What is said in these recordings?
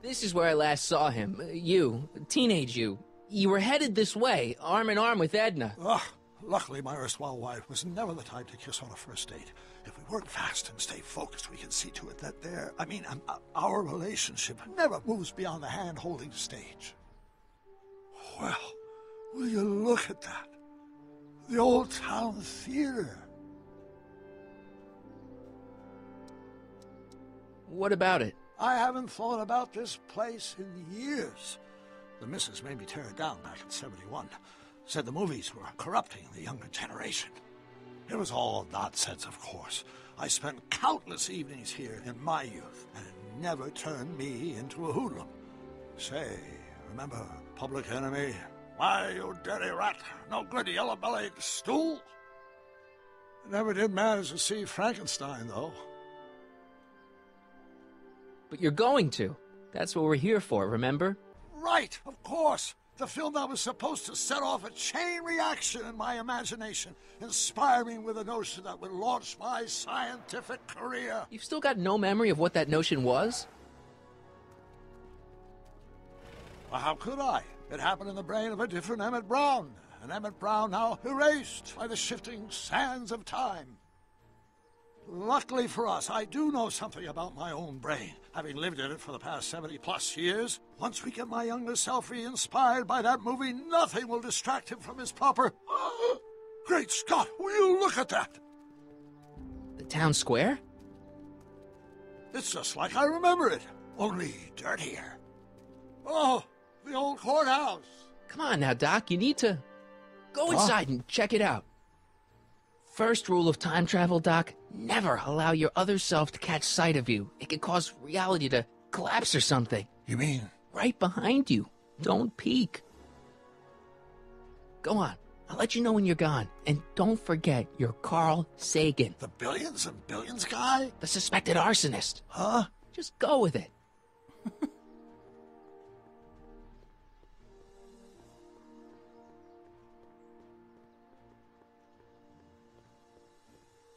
This is where I last saw him. You, teenage you. You were headed this way, arm in arm with Edna. Ugh. Luckily, my erstwhile wife was never the type to kiss on a first date. If we work fast and stay focused, we can see to it that our relationship never moves beyond the hand-holding stage. Well, will you look at that? The old town theater. What about it? I haven't thought about this place in years. The missus made me tear it down back in '71. Said the movies were corrupting the younger generation. It was all nonsense, of course. I spent countless evenings here in my youth, and it never turned me into a hoodlum. Say, remember Public Enemy? Why, you dirty rat, no good yellow-bellied stool? I never did manage to see Frankenstein, though. But you're going to. That's what we're here for, remember? Right, of course. The film that was supposed to set off a chain reaction in my imagination, inspire me with a notion that would launch my scientific career. You've still got no memory of what that notion was? Well, how could I? It happened in the brain of a different Emmett Brown, an Emmett Brown now erased by the shifting sands of time. Luckily for us, I do know something about my own brain, having lived in it for the past 70-plus years. Once we get my younger self re-inspired by that movie, nothing will distract him from his proper... Great Scott, will you look at that? The town square? It's just like I remember it, only dirtier. Oh, the old courthouse. Come on now, Doc, you need to... Go inside and check it out. First rule of time travel, Doc, never allow your other self to catch sight of you. It could cause reality to collapse or something. You mean? Right behind you. Don't peek. Go on. I'll let you know when you're gone. And don't forget, you're Carl Sagan. The billions and billions guy? The suspected arsonist. Huh? Just go with it.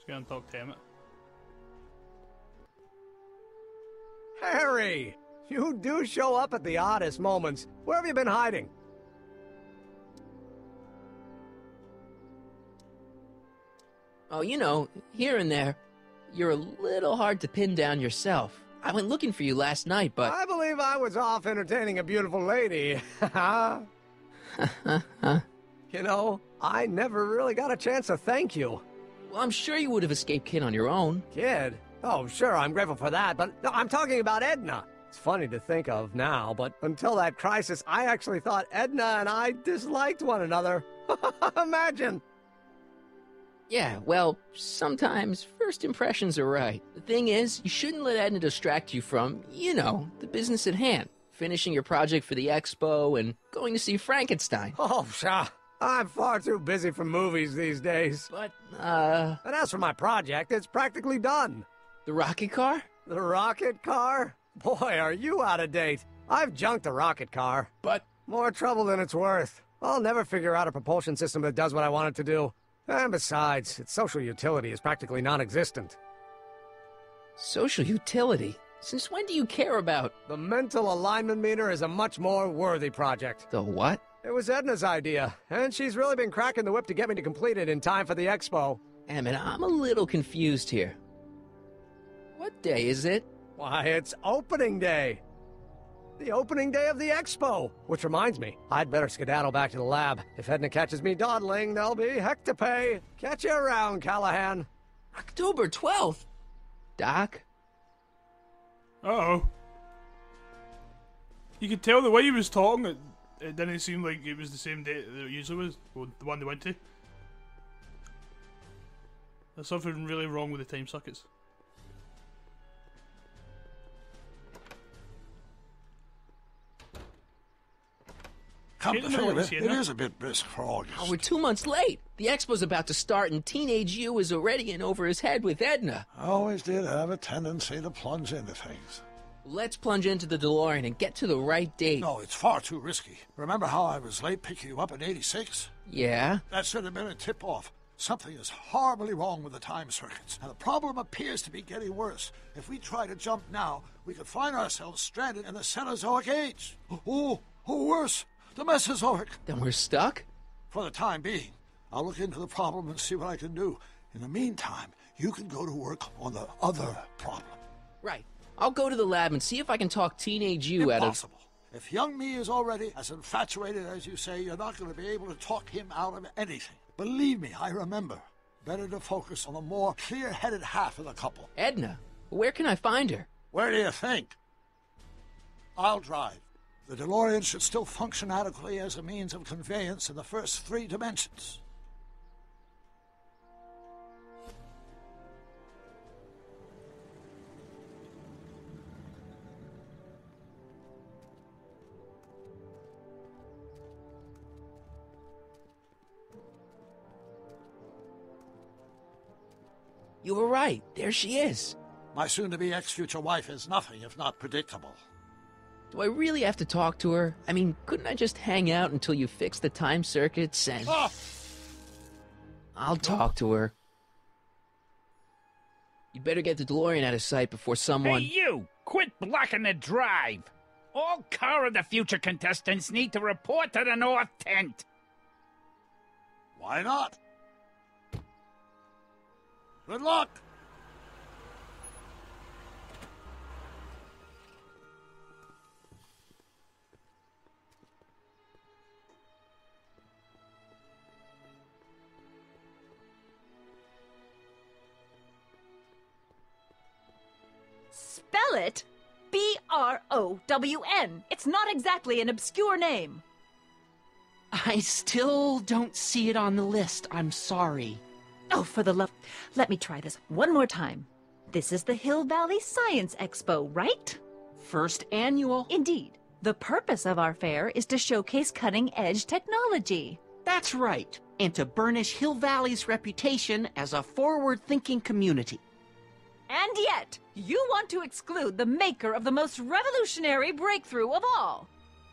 Go and talk to Emmett. Harry! You do show up at the oddest moments. Where have you been hiding? Oh, you know, here and there. You're a little hard to pin down yourself. I went looking for you last night, but... I believe I was off entertaining a beautiful lady. You know, I never really got a chance to thank you. Well, I'm sure you would have escaped Kid on your own. Kid? Oh, sure, I'm grateful for that, but no, I'm talking about Edna. It's funny to think of now, but until that crisis, I actually thought Edna and I disliked one another. Imagine! Yeah, well, sometimes first impressions are right. The thing is, you shouldn't let Edna distract you from, you know, the business at hand. Finishing your project for the expo and going to see Frankenstein. Oh, pshaw. I'm far too busy for movies these days. But, And as for my project, it's practically done. The rocket car? The rocket car? Boy, are you out of date. I've junked the rocket car. But... More trouble than it's worth. I'll never figure out a propulsion system that does what I want it to do. And besides, its social utility is practically non-existent. Social utility? Since when do you care about... The mental alignment meter is a much more worthy project. The what? It was Edna's idea, and she's really been cracking the whip to get me to complete it in time for the expo. Emmett, I'm a little confused here. What day is it? Why, it's opening day. The opening day of the expo. Which reminds me, I'd better skedaddle back to the lab. If Edna catches me dawdling, there'll be heck to pay. Catch you around, Callahan. October 12th? Doc? Uh-oh. You could tell the way he was talking, it didn't seem like it was the same date that it usually was, or the one they went to. There's something really wrong with the time circuits. Come to think of it, it is a bit brisk for August. Oh, we're 2 months late. The expo's about to start, and teenage you is already in over his head with Edna. I always did have a tendency to plunge into things. Let's plunge into the DeLorean and get to the right date. No, it's far too risky. Remember how I was late picking you up in '86? Yeah? That should have been a tip-off. Something is horribly wrong with the time circuits, and the problem appears to be getting worse. If we try to jump now, we could find ourselves stranded in the Cenozoic Age. Or worse, the Mesozoic. Then we're stuck? For the time being. I'll look into the problem and see what I can do. In the meantime, you can go to work on the other problem. Right. I'll go to the lab and see if I can talk teenage you out of... Impossible. If young me is already as infatuated as you say, you're not going to be able to talk him out of anything. Believe me, I remember. Better to focus on the more clear-headed half of the couple. Edna, where can I find her? Where do you think? I'll drive. The DeLorean should still function adequately as a means of conveyance in the first 3 dimensions. You were right. There she is. My soon-to-be ex-future wife is nothing if not predictable. Do I really have to talk to her? I mean, couldn't I just hang out until you fix the time circuits and... I'll talk to her. You'd better get the DeLorean out of sight before someone... Hey, you! Quit blocking the drive! All car of the future contestants need to report to the North Tent! Why not? Good luck! Spell it B-R-O-W-N. It's not exactly an obscure name. I still don't see it on the list. I'm sorry. Oh, for the love... Let me try this one more time. This is the Hill Valley Science Expo, right? First annual. Indeed. The purpose of our fair is to showcase cutting-edge technology. That's right. And to burnish Hill Valley's reputation as a forward-thinking community. And yet, you want to exclude the maker of the most revolutionary breakthrough of all.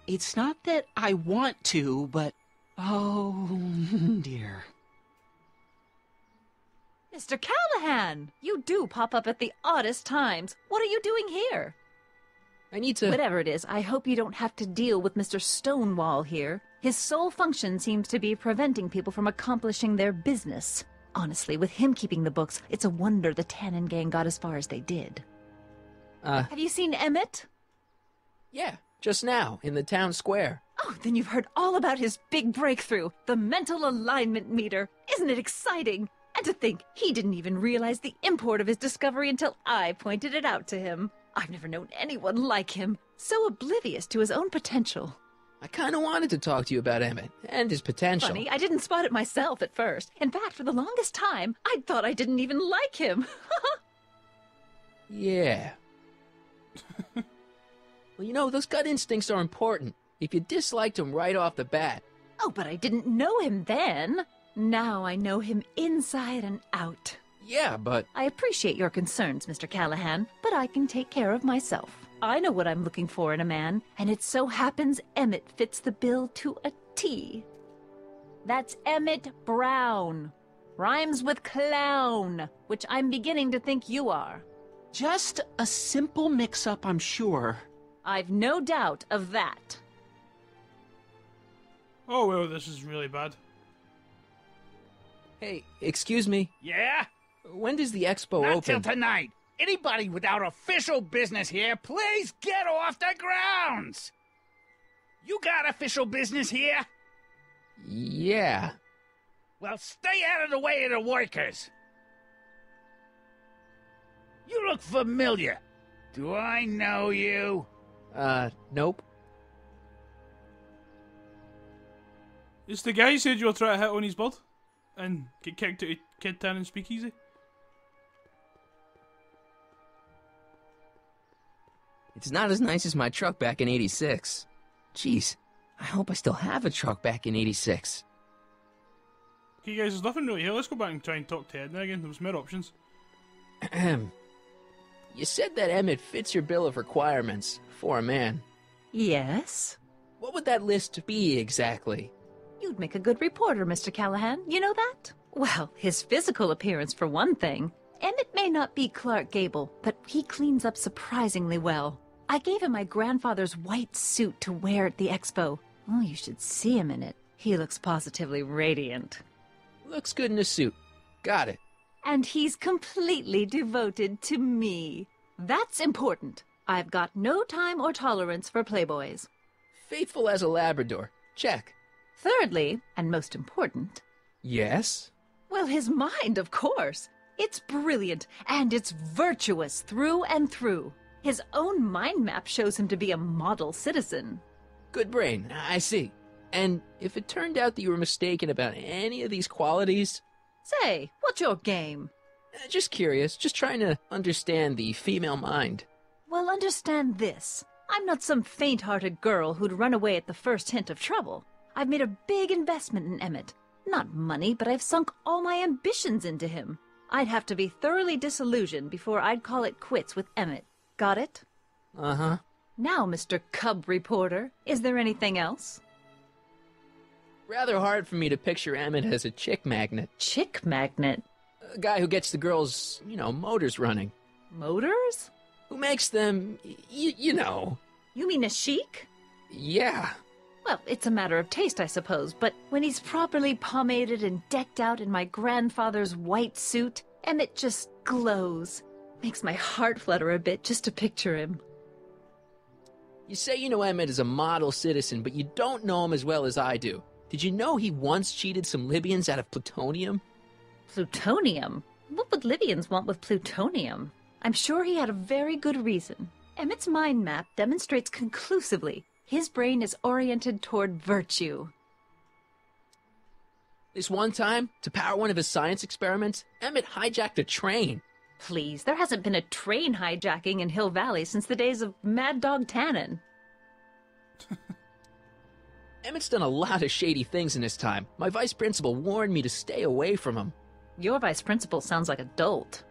It's not that I want to, but... oh, dear. Mr. Callahan, you do pop up at the oddest times. What are you doing here? I need to... Whatever it is, I hope you don't have to deal with Mr. Stonewall here. His sole function seems to be preventing people from accomplishing their business. Honestly, with him keeping the books, it's a wonder the Tannen gang got as far as they did. Have you seen Emmett? Yeah, just now, in the town square. Oh, then you've heard all about his big breakthrough, the mental alignment meter. Isn't it exciting? And to think, he didn't even realize the import of his discovery until I pointed it out to him. I've never known anyone like him, so oblivious to his own potential. I kind of wanted to talk to you about Emmett and his potential. Funny, I didn't spot it myself at first. In fact, for the longest time, I thought I didn't even like him. Yeah. Well, you know, those gut instincts are important. If you disliked him right off the bat... Oh, but I didn't know him then. Now I know him inside and out. Yeah, but... I appreciate your concerns, Mr. Callahan, but I can take care of myself. I know what I'm looking for in a man, and it so happens Emmett fits the bill to a T. That's Emmett Brown. Rhymes with clown, which I'm beginning to think you are. Just a simple mix-up, I'm sure. I've no doubt of that. Oh, well, this is really bad. Hey, excuse me. Yeah? When does the expo Not open? till tonight. Anybody without official business here, please get off the grounds! You got official business here? Yeah. Well, stay out of the way of the workers. You look familiar. Do I know you? Nope. It's the guy who said you were trying to hit on his bud and get kicked out of Kid Tan and Speakeasy. It's not as nice as my truck back in '86. Jeez, I hope I still have a truck back in '86. Okay, guys, there's nothing really here. Let's go back and try and talk to Edna again. There was more options. You said that Emmett fits your bill of requirements for a man. Yes? What would that list be exactly? You'd make a good reporter, Mr. Callahan. You know that? Well, his physical appearance for one thing. Emmett may not be Clark Gable, but he cleans up surprisingly well. I gave him my grandfather's white suit to wear at the expo. Oh, you should see him in it. He looks positively radiant. Looks good in a suit. Got it. And he's completely devoted to me. That's important. I've got no time or tolerance for playboys. Faithful as a Labrador. Check. Thirdly, and most important... Yes? Well, his mind, of course. It's brilliant, and it's virtuous through and through. His own mind map shows him to be a model citizen. Good brain, I see. And if it turned out that you were mistaken about any of these qualities... Say, what's your game? Just curious, just trying to understand the female mind. Well, understand this. I'm not some faint-hearted girl who'd run away at the first hint of trouble. I've made a big investment in Emmett. Not money, but I've sunk all my ambitions into him. I'd have to be thoroughly disillusioned before I'd call it quits with Emmett. Got it? Uh-huh. Now, Mr. Cub Reporter, is there anything else? Rather hard for me to picture Emmett as a chick magnet. Chick magnet? A guy who gets the girls, motors running. Motors? Who makes them, you know. You mean a chic? Yeah. Well, it's a matter of taste, I suppose, but when he's properly pomaded and decked out in my grandfather's white suit, Emmett just glows. Makes my heart flutter a bit just to picture him. You say you know Emmett is a model citizen, but you don't know him as well as I do. Did you know he once cheated some Libyans out of plutonium? Plutonium? What would Libyans want with plutonium? I'm sure he had a very good reason. Emmett's mind map demonstrates conclusively his brain is oriented toward virtue. This one time, to power one of his science experiments, Emmett hijacked a train. Please, there hasn't been a train hijacking in Hill Valley since the days of Mad Dog Tannen. Emmett's done a lot of shady things in his time. My vice principal warned me to stay away from him. Your vice principal sounds like a dolt.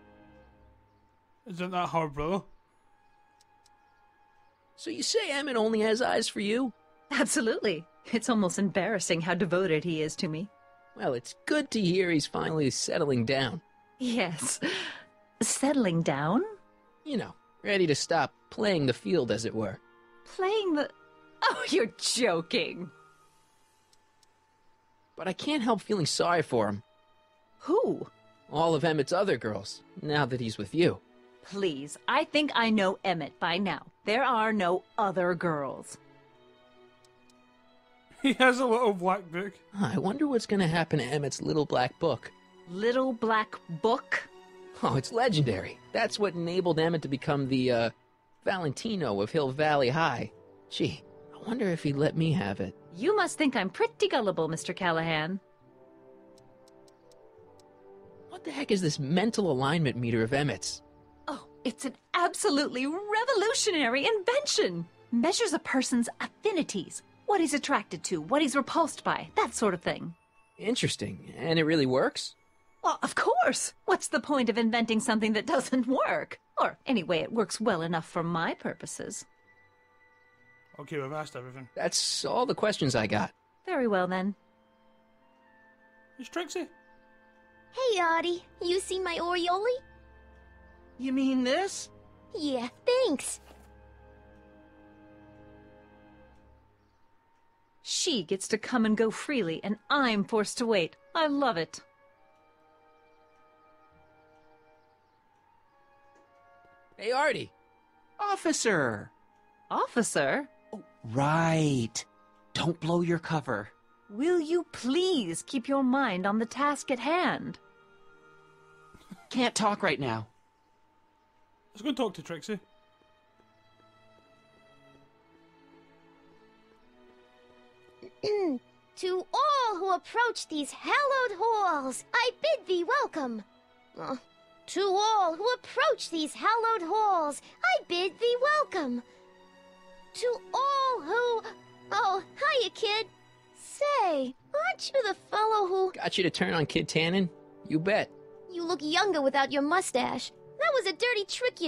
Isn't that hard, brother? So you say Emmett only has eyes for you? Absolutely. It's almost embarrassing how devoted he is to me. Well, it's good to hear he's finally settling down. Yes. Settling down? Ready to stop playing the field, as it were. Playing the... Oh, you're joking. But I can't help feeling sorry for him. Who? All of Emmett's other girls, now that he's with you. Please, I think I know Emmett by now. There are no other girls. He has a little black book. I wonder what's going to happen to Emmett's little black book. Little black book? Oh, it's legendary. That's what enabled Emmett to become the, Valentino of Hill Valley High. Gee, I wonder if he'd let me have it. You must think I'm pretty gullible, Mr. Callahan. What the heck is this mental alignment meter of Emmett's? Oh, it's an absolutely revolutionary invention. Measures a person's affinities, what he's attracted to, what he's repulsed by, that sort of thing. Interesting. And it really works? Well, of course. What's the point of inventing something that doesn't work? Or, anyway, it works well enough for my purposes. Okay, we've asked everything. That's all the questions I got. Very well, then. It's Trixie. Hey, Audie. You seen my Oriole? You mean this? Yeah, thanks. She gets to come and go freely, and I'm forced to wait. I love it. Hey, Artie. Officer! Officer, Oh, right. Don't blow your cover. will you please keep your mind on the task at hand? Can't talk right now. Let's go and talk to Trixie. To all who approach these hallowed halls, I bid thee welcome. To all who approach these hallowed halls, I bid thee welcome. To all who... Oh, hiya, kid. Say, aren't you the fellow who... Got you to turn on Kid Tannen? You bet. You look younger without your mustache. That was a dirty trick,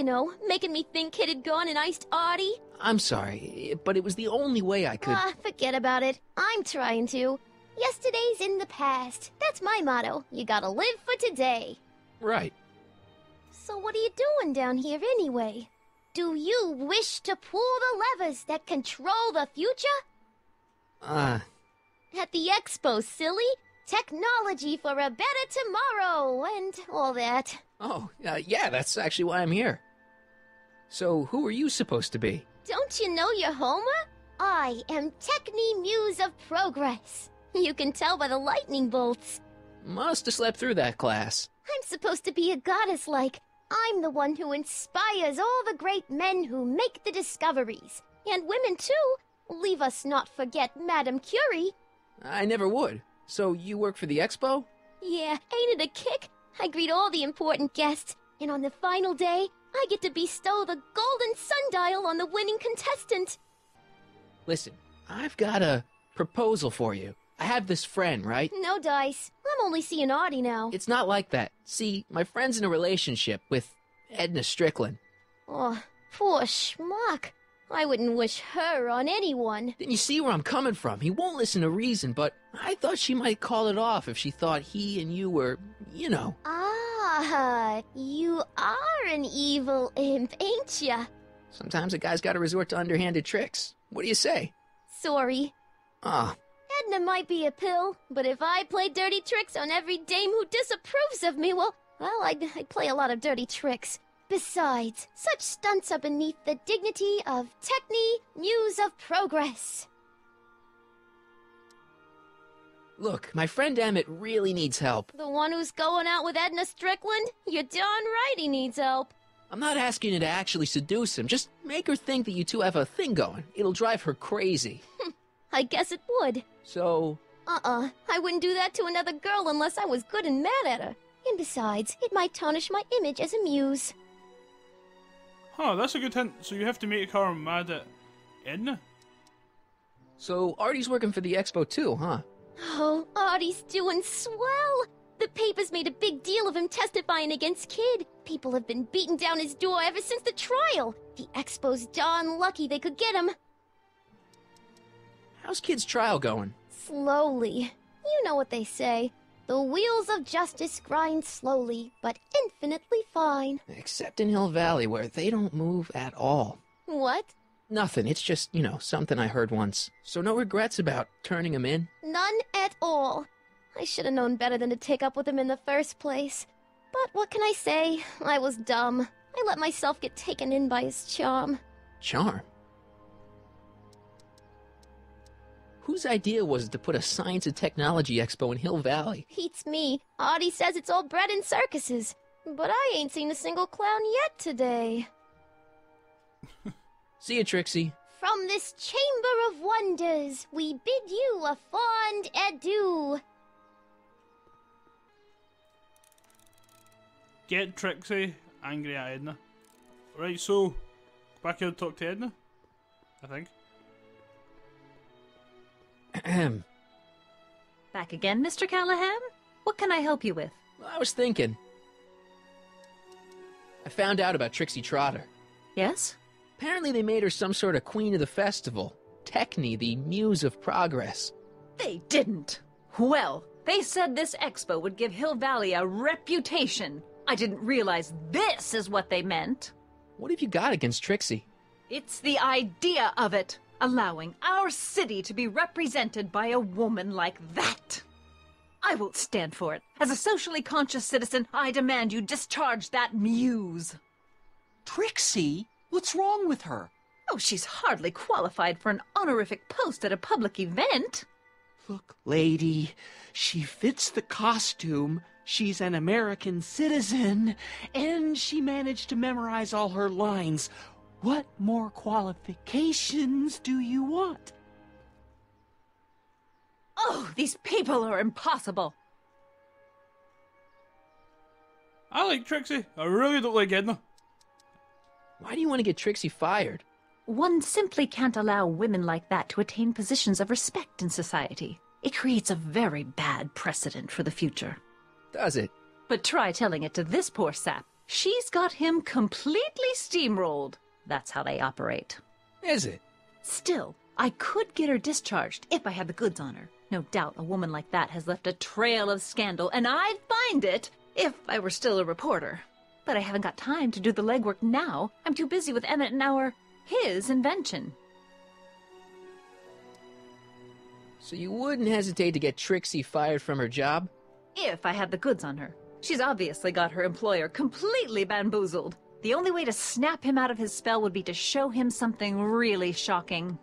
making me think Kid had gone and iced Artie. I'm sorry, but it was the only way I could... Forget about it. I'm trying to. Yesterday's in the past. That's my motto. You gotta live for today. Right. So what are you doing down here anyway? Do you wish to pull the levers that control the future? At the expo, silly. Technology for a better tomorrow and all that. Oh, yeah, that's actually why I'm here. So, who are you supposed to be? Don't you know your Homer? I am Techni Muse of Progress. You can tell by the lightning bolts. Must have slept through that class. I'm supposed to be a goddess-like. I'm the one who inspires all the great men who make the discoveries. And women, too. Leave us not forget Madame Curie. I never would. So, you work for the expo? Yeah, ain't it a kick? I greet all the important guests, and on the final day, I get to bestow the golden sundial on the winning contestant. Listen, I've got a proposal for you. I have this friend, right? No dice. I'm only seeing Audie now. It's not like that. See, my friend's in a relationship with Edna Strickland. Oh, poor schmuck. I wouldn't wish her on anyone. Then you see where I'm coming from. He won't listen to reason, but I thought she might call it off if she thought he and you were, you know. Ah, you are an evil imp, ain't ya? Sometimes a guy's got to resort to underhanded tricks. What do you say? Sorry. Ah. Edna might be a pill, but if I play dirty tricks on every dame who disapproves of me, well, I'd play a lot of dirty tricks. Besides, such stunts are beneath the dignity of Techni, Muse of Progress. Look, my friend Emmett really needs help. The one who's going out with Edna Strickland? You're darn right he needs help. I'm not asking you to actually seduce him. Just make her think that you two have a thing going. It'll drive her crazy. I guess it would. So? I wouldn't do that to another girl unless I was good and mad at her. And besides, it might tarnish my image as a muse. Huh, that's a good hint. So you have to make her mad at Edna? So Artie's working for the expo too, huh? Oh, Artie's doing swell. The papers made a big deal of him testifying against Kid. People have been beating down his door ever since the trial. The expo's darn lucky they could get him. How's Kid's trial going? Slowly. You know what they say. The wheels of justice grind slowly, but infinitely fine. Except in Hill Valley, where they don't move at all. What? Nothing. It's just, something I heard once. So no regrets about turning him in? None at all. I should have known better than to take up with him in the first place. But what can I say? I was dumb. I let myself get taken in by his charm. Charm? Whose idea was it to put a science and technology expo in Hill Valley? Beats me. Audie says it's all bred in circuses. But I ain't seen a single clown yet today. See you, Trixie. From this chamber of wonders, we bid you a fond adieu. Get Trixie angry at Edna. Right, so back here to talk to Edna, I think. Ahem. Back again, Mr. Callahan? What can I help you with? I was thinking. I found out about Trixie Trotter. Yes? Apparently they made her some sort of queen of the festival. Techni, the muse of progress. They didn't. Well, they said this expo would give Hill Valley a reputation. I didn't realize this is what they meant. What have you got against Trixie? It's the idea of it. Allowing our city to be represented by a woman like that. I won't stand for it. As a socially conscious citizen, I demand you discharge that muse. Trixie? What's wrong with her? Oh, she's hardly qualified for an honorific post at a public event. Look, lady, she fits the costume. She's an American citizen, and she managed to memorize all her lines. What more qualifications do you want? Oh, these people are impossible. I like Trixie. I really don't like Edna. Why do you want to get Trixie fired? One simply can't allow women like that to attain positions of respect in society. It creates a very bad precedent for the future. Does it? But try telling it to this poor sap. She's got him completely steamrolled. That's how they operate. Is it? Still, I could get her discharged if I had the goods on her. No doubt a woman like that has left a trail of scandal, and I'd find it if I were still a reporter. But I haven't got time to do the legwork now. I'm too busy with Emmett and his invention. So you wouldn't hesitate to get Trixie fired from her job? If I had the goods on her. She's obviously got her employer completely bamboozled. The only way to snap him out of his spell would be to show him something really shocking.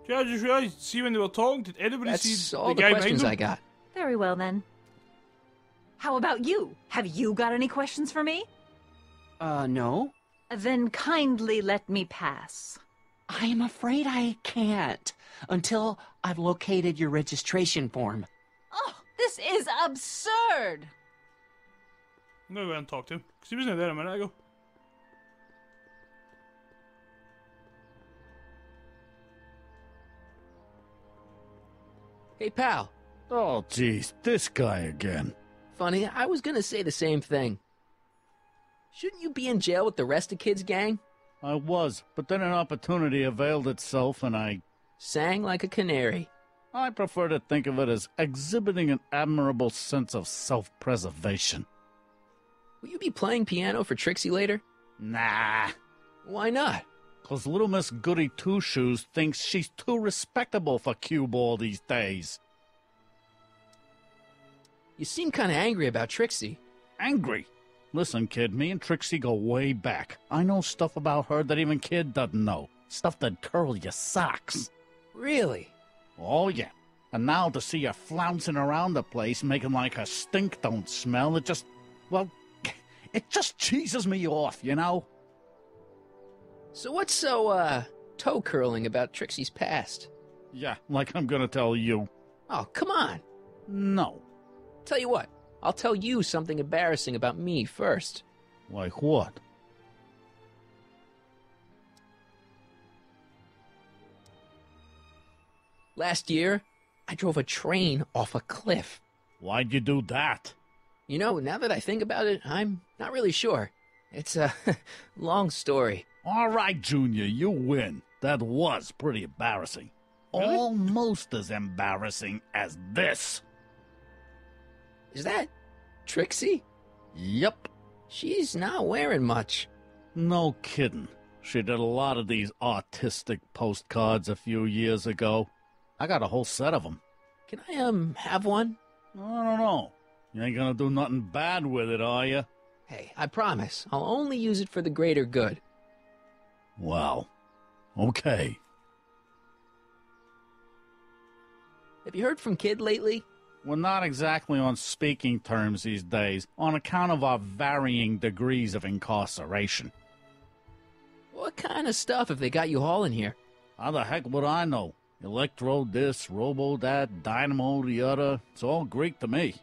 Yeah, I just realised, see when they were talking, did anybody That's see all the the guy questions behind I them? got. Very well, then. How about you? Have you got any questions for me? No. Then kindly let me pass. I'm afraid I can't until I've located your registration form. Oh, this is absurd! I'm gonna go and talk to him, because he wasn't there a minute ago. Hey, pal. Oh, geez, this guy again. Funny, I was gonna say the same thing. Shouldn't you be in jail with the rest of Kid's gang? I was, but then an opportunity availed itself and I Sang like a canary. I prefer to think of it as exhibiting an admirable sense of self-preservation. Will you be playing piano for Trixie later? Nah, Why not? 'cause little Miss Goody Two-Shoes thinks she's too respectable for cue ball these days. You seem kinda angry about Trixie. Angry. Listen, kid, me and Trixie go way back. I know stuff about her that even Kid doesn't know. Stuff that'd curl your socks. Really? Oh, yeah. And now to see her flouncing around the place, making like her stink don't smell, it just cheeses me off, you know? So what's so, toe-curling about Trixie's past? Yeah, like I'm gonna tell you. Oh, come on. No. Tell you what, I'll tell you something embarrassing about me first. Like what? Last year, I drove a train off a cliff. Why'd you do that? You know, now that I think about it, I'm not really sure. It's a long story. All right, Junior, you win. That was pretty embarrassing. Really? Almost as embarrassing as this. Is that Trixie? Yep. She's not wearing much. No kidding. She did a lot of these artistic postcards a few years ago. I got a whole set of them. Can I, have one? I don't know. You ain't gonna do nothing bad with it, are you? Hey, I promise. I'll only use it for the greater good. Well, okay. Have you heard from Kid lately? We're not exactly on speaking terms these days, on account of our varying degrees of incarceration. What kind of stuff have they got you hauling here? How the heck would I know? Electro this, robo that, dynamo the other. It's all Greek to me.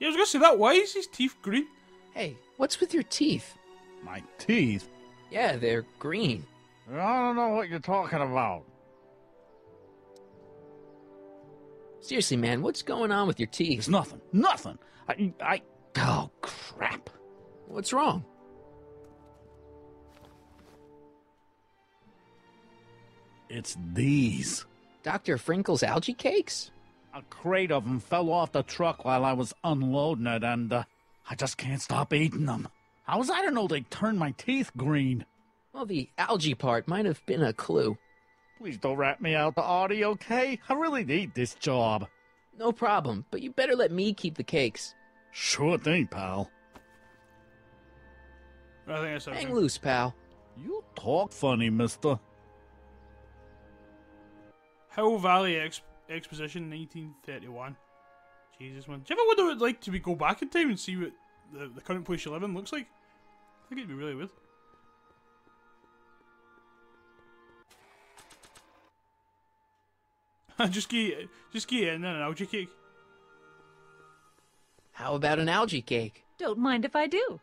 Yeah, I was gonna say that. Why is his teeth green? Hey, what's with your teeth? My teeth? Yeah, they're green. I don't know what you're talking about. Seriously, man, what's going on with your teeth? It's nothing. Nothing. Oh, crap. What's wrong? It's these. Dr. Frinkle's algae cakes? A crate of them fell off the truck while I was unloading it, and I just can't stop eating them. How was I to know they'd turn my teeth green? Well, the algae part might have been a clue. Please don't rat me out to Artie, okay? I really need this job. No problem, but you better let me keep the cakes. Sure thing, pal. I think that's Hang everything. loose, pal. You talk funny, mister. Hill Valley Exposition, 1931. Jesus, man. Do you ever wonder what it'd like to go back in time and see what the current place you live in looks like? I think it'd be really weird. just get it and then an algae cake. How about an algae cake? Don't mind if I do.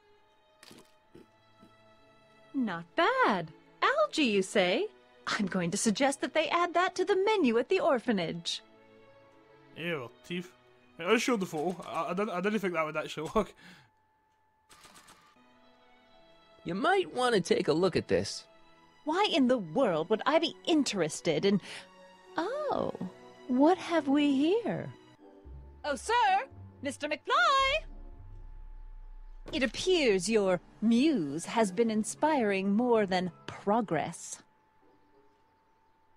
Not bad. Algae, you say? I'm going to suggest that they add that to the menu at the orphanage. Yeah, well, teeth. I showed the photo. I didn't think that would actually work. You might want to take a look at this. Why in the world would I be interested in... Oh, what have we here? Oh, sir! Mr. McFly! It appears your muse has been inspiring more than progress.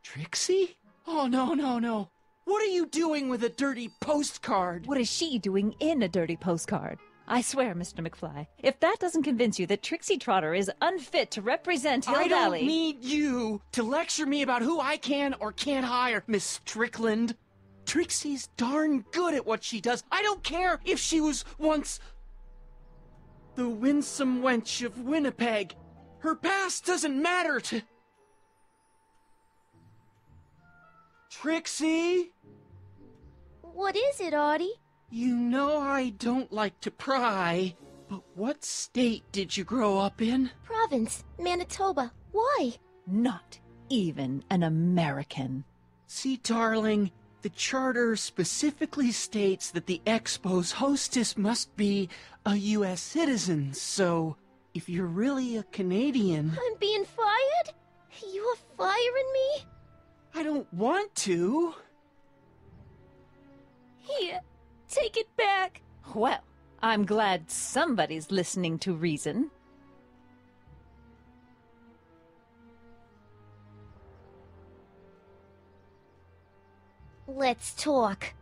Trixie? Oh, no, no, no. What are you doing with a dirty postcard? What is she doing in a dirty postcard? I swear, Mr. McFly, if that doesn't convince you that Trixie Trotter is unfit to represent Hill I Valley... don't need you to lecture me about who I can or can't hire, Miss Strickland. Trixie's darn good at what she does. I don't care if she was once the winsome wench of Winnipeg. Her past doesn't matter to... Trixie? What is it, Artie? You know I don't like to pry, but what state did you grow up in? Province, Manitoba. Why? Not even an American. See, darling, the charter specifically states that the Expo's hostess must be a U.S. citizen, so if you're really a Canadian... I'm being fired? You're firing me? I don't want to. Here, take it back. Well, I'm glad somebody's listening to reason. Let's talk.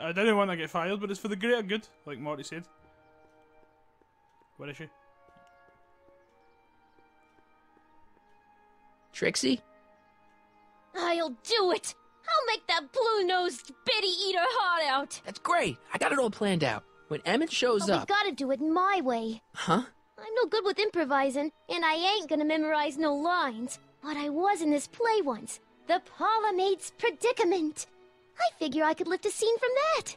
I didn't want to get fired, but it's for the greater good, like Morty said. Where is she? Trixie? I'll do it! I'll make that blue-nosed bitty eat her heart out! That's great. I got it all planned out. When Emmett shows But up... we gotta do it my way. Huh? I'm no good with improvising, and I ain't gonna memorize no lines. But I was in this play once. The Parlourmaid's Predicament. I figure I could lift a scene from that.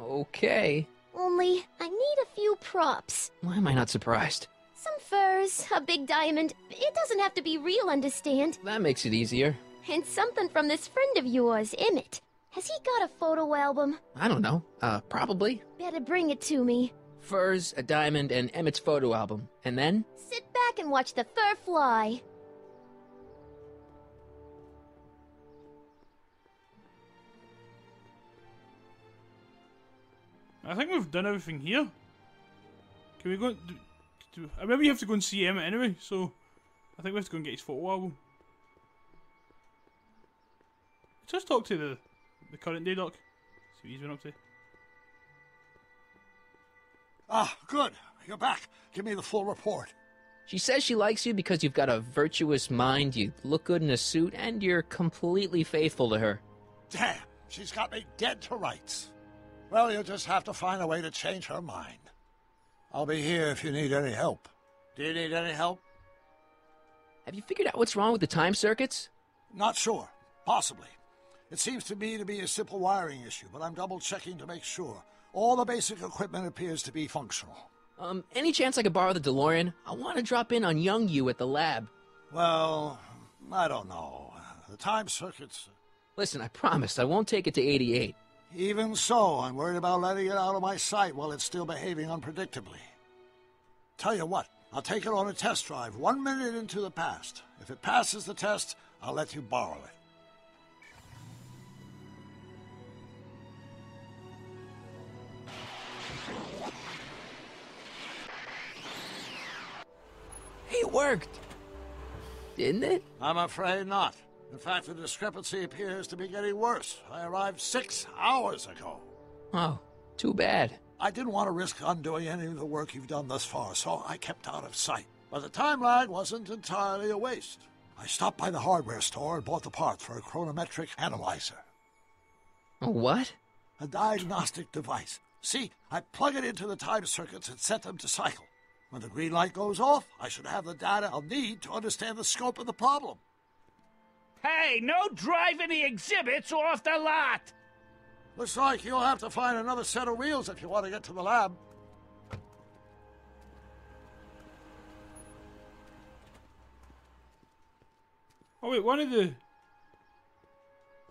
Okay. Only, I need a few props. Why am I not surprised? Some furs, a big diamond. It doesn't have to be real, understand? That makes it easier. And something from this friend of yours, Emmett. Has he got a photo album? I don't know. Probably. Better bring it to me. Furs, a diamond, and Emmett's photo album. And then? Sit back and watch the fur fly. I think we've done everything here. Can we go... I remember you have to go and see Emmett anyway, so... I think we have to go and get his photo album. Just talk to the current day doc. See what he's been up to. Ah, good. You're back. Give me the full report. She says she likes you because you've got a virtuous mind, you look good in a suit, and you're completely faithful to her. Damn, she's got me dead to rights. Well, you'll just have to find a way to change her mind. I'll be here if you need any help. Do you need any help? Have you figured out what's wrong with the time circuits? Not sure. Possibly. It seems to me to be a simple wiring issue, but I'm double-checking to make sure. All the basic equipment appears to be functional. Any chance I could borrow the DeLorean? I want to drop in on young you at the lab. Well, I don't know. The time circuits... Listen, I promise I won't take it to 88. Even so, I'm worried about letting it out of my sight while it's still behaving unpredictably. Tell you what, I'll take it on a test drive 1 minute into the past. If it passes the test, I'll let you borrow it. It worked! Didn't it? I'm afraid not. In fact, the discrepancy appears to be getting worse. I arrived 6 hours ago. Oh, too bad. I didn't want to risk undoing any of the work you've done thus far, so I kept out of sight. But the time lag wasn't entirely a waste. I stopped by the hardware store and bought the parts for a chronometric analyzer. A what? A diagnostic device. See, I plug it into the time circuits and set them to cycle. When the green light goes off, I should have the data I'll need to understand the scope of the problem. Hey, no driving the exhibits off the lot! Looks like you'll have to find another set of wheels if you want to get to the lab. Oh wait, one of the...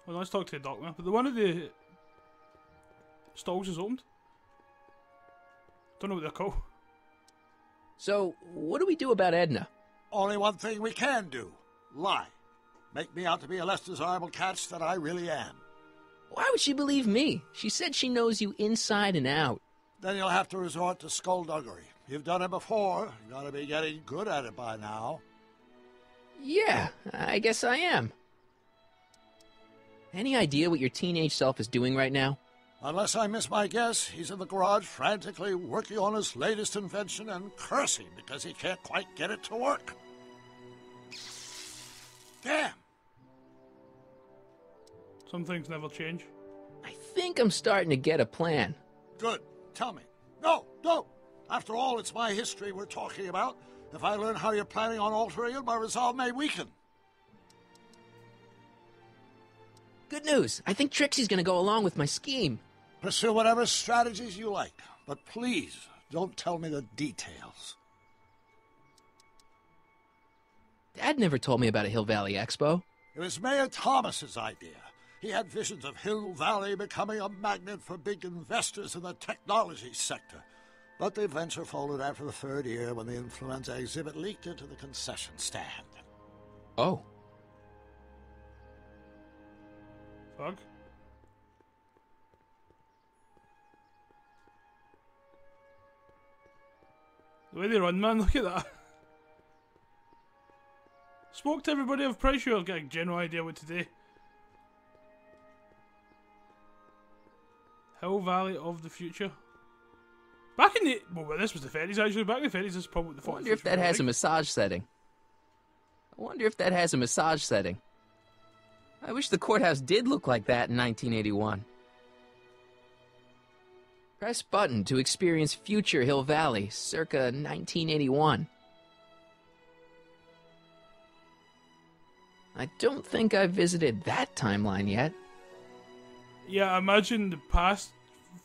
Well, let's talk to the doc now. But one of the stalls is opened. Don't know what they're called. So, what do we do about Edna? Only one thing we can do. Lie. Make me out to be a less desirable catch than I really am. Why would she believe me? She said she knows you inside and out. Then you'll have to resort to skullduggery. You've done it before. You gotta be getting good at it by now. Yeah, I guess I am. Any idea what your teenage self is doing right now? Unless I miss my guess, he's in the garage frantically working on his latest invention and cursing because he can't quite get it to work. Damn! Some things never change. I think I'm starting to get a plan. Good. Tell me. No, don't. After all, it's my history we're talking about. If I learn how you're planning on altering it, my resolve may weaken. Good news. I think Trixie's gonna go along with my scheme. Pursue whatever strategies you like, but please don't tell me the details. Dad never told me about a Hill Valley Expo. It was Mayor Thomas's idea. He had visions of Hill Valley becoming a magnet for big investors in the technology sector. But the venture folded after the third year when the influenza exhibit leaked into the concession stand. Oh. Fuck. The way they run, man, look at that. Spoke to everybody, I'm pretty sure I'll get a general idea what to do. Hill Valley of the future. Back in the... Well, this was the 30s actually. Back in the 30s, this is probably the 40s. I wonder if that has a massage setting. I wish the courthouse did look like that in 1981. Press button to experience future Hill Valley, circa 1981. I don't think I've visited that timeline yet. Yeah, I imagine the past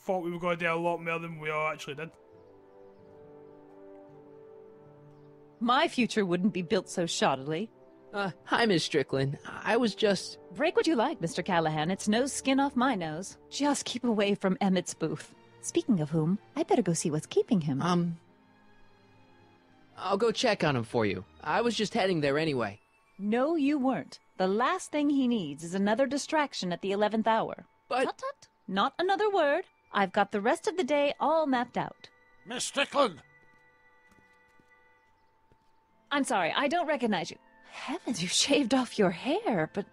thought we were going to do a lot more than we all actually did. My future wouldn't be built so shoddily. Hi, Miss Strickland. I was just... Break what you like, Mr. Callahan. It's no skin off my nose. Just keep away from Emmett's booth. Speaking of whom, I better go see what's keeping him. I'll go check on him for you. I was just heading there anyway. No, you weren't. The last thing he needs is another distraction at the 11th hour. But... Tut tut. Not another word. I've got the rest of the day all mapped out. Miss Strickland! I'm sorry, I don't recognize you. Heavens, you shaved off your hair, but...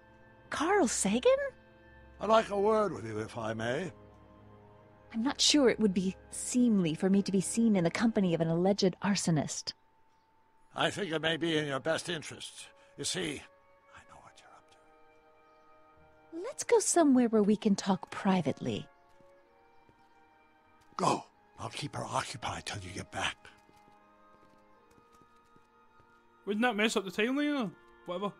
Carl Sagan? I'd like a word with you, if I may. I'm not sure it would be seemly for me to be seen in the company of an alleged arsonist. I think it may be in your best interests. You see, I know what you're up to. Let's go somewhere where we can talk privately. Go. I'll keep her occupied till you get back. Wouldn't that mess up the timeline or whatever?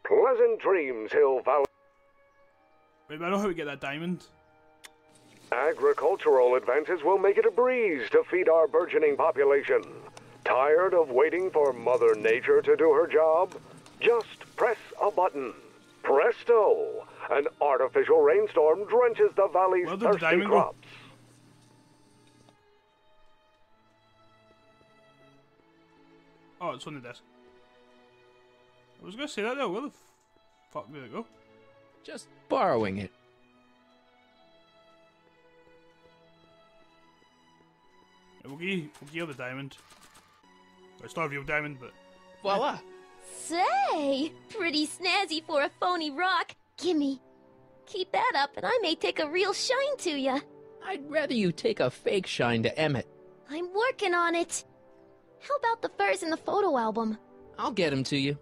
Pleasant dreams, Hill Valley. Wait, I know how we get that diamond. Agricultural advances will make it a breeze to feed our burgeoning population. Tired of waiting for Mother Nature to do her job? Just press a button. Presto! An artificial rainstorm drenches the valley's thirsty crops. Oh, it's on the desk. I was going to say that there. Where the fuck did it go? Just borrowing it. Yeah, we'll give you the diamond. Well, it's not a real diamond, but... Voila! Say, pretty snazzy for a phony rock. Gimme. Keep that up and I may take a real shine to ya. I'd rather you take a fake shine to Emmett. I'm working on it. How about the furs in the photo album? I'll get him to you.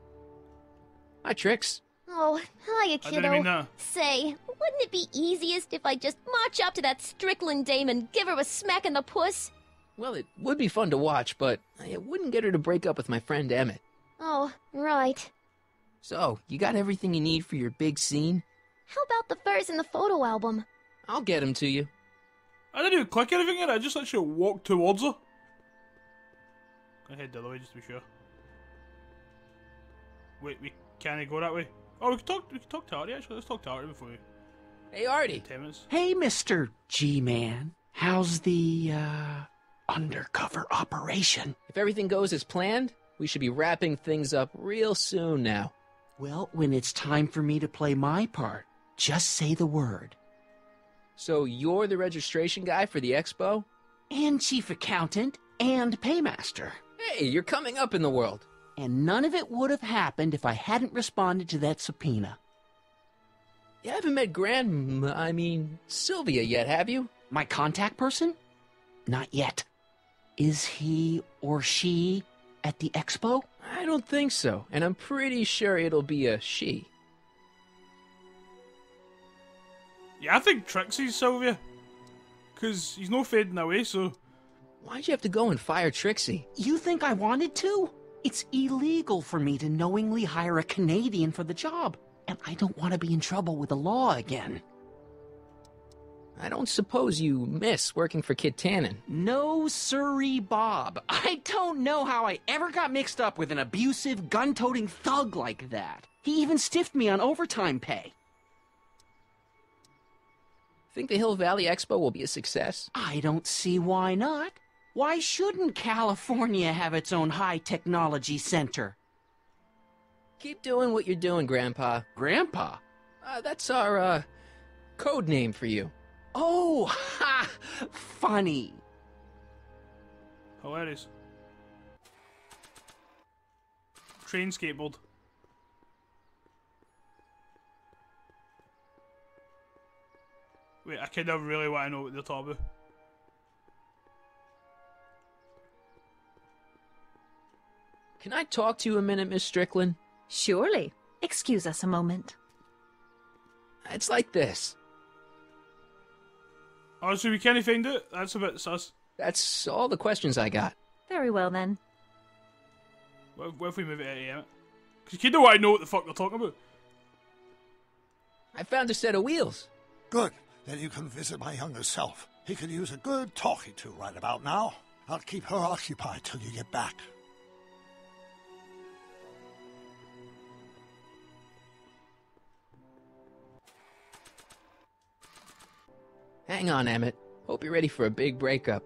Hi, Trix. Oh, hiya, I didn't mean kiddo. that. Say, wouldn't it be easiest if I just march up to that Strickland dame and give her a smack in the puss? Well, it would be fun to watch, but it wouldn't get her to break up with my friend Emmett. Oh, right. So, you got everything you need for your big scene? How about the furs in the photo album? I'll get him to you. I didn't even click anything yet, I just actually walked towards her. Go ahead the other way just to be sure. Wait, we can't go that way. Oh, we can talk to Artie actually. Let's talk to Artie before we... Hey, Artie. 10 minutes. Hey, Mr. G-Man. How's the, undercover operation? If everything goes as planned, we should be wrapping things up real soon now. Well, when it's time for me to play my part, just say the word. So you're the registration guy for the expo? And chief accountant and paymaster. Hey, you're coming up in the world. And none of it would have happened if I hadn't responded to that subpoena. You haven't met Sylvia yet, have you? My contact person? Not yet. Is he or she at the expo? I don't think so, and I'm pretty sure it'll be a she. Yeah, I think Trixie's Sylvia. Because he's no fading away, so... Why'd you have to go and fire Trixie? You think I wanted to? It's illegal for me to knowingly hire a Canadian for the job, and I don't want to be in trouble with the law again. I don't suppose you miss working for Kit Tannen. No sirree, Bob. I don't know how I ever got mixed up with an abusive, gun-toting thug like that. He even stiffed me on overtime pay. Think the Hill Valley Expo will be a success? I don't see why not. Why shouldn't California have its own high-technology center? Keep doing what you're doing, Grandpa. Grandpa? That's our, code name for you. Oh, ha! Funny. Hilarious. Train skateboard. Wait, I kind of really want to know what they're talking about. Can I talk to you a minute, Miss Strickland? Surely. Excuse us a moment. It's like this. Oh, so we can't find it? That's a bit sus. That's all the questions I got. Very well, then. What if we move it out of here? Because you don't want to know what the fuck they're talking about. I found a set of wheels. Good. Then you can visit my younger self. He could use a good talking to right about now. I'll keep her occupied till you get back. Hang on, Emmett. Hope you're ready for a big breakup.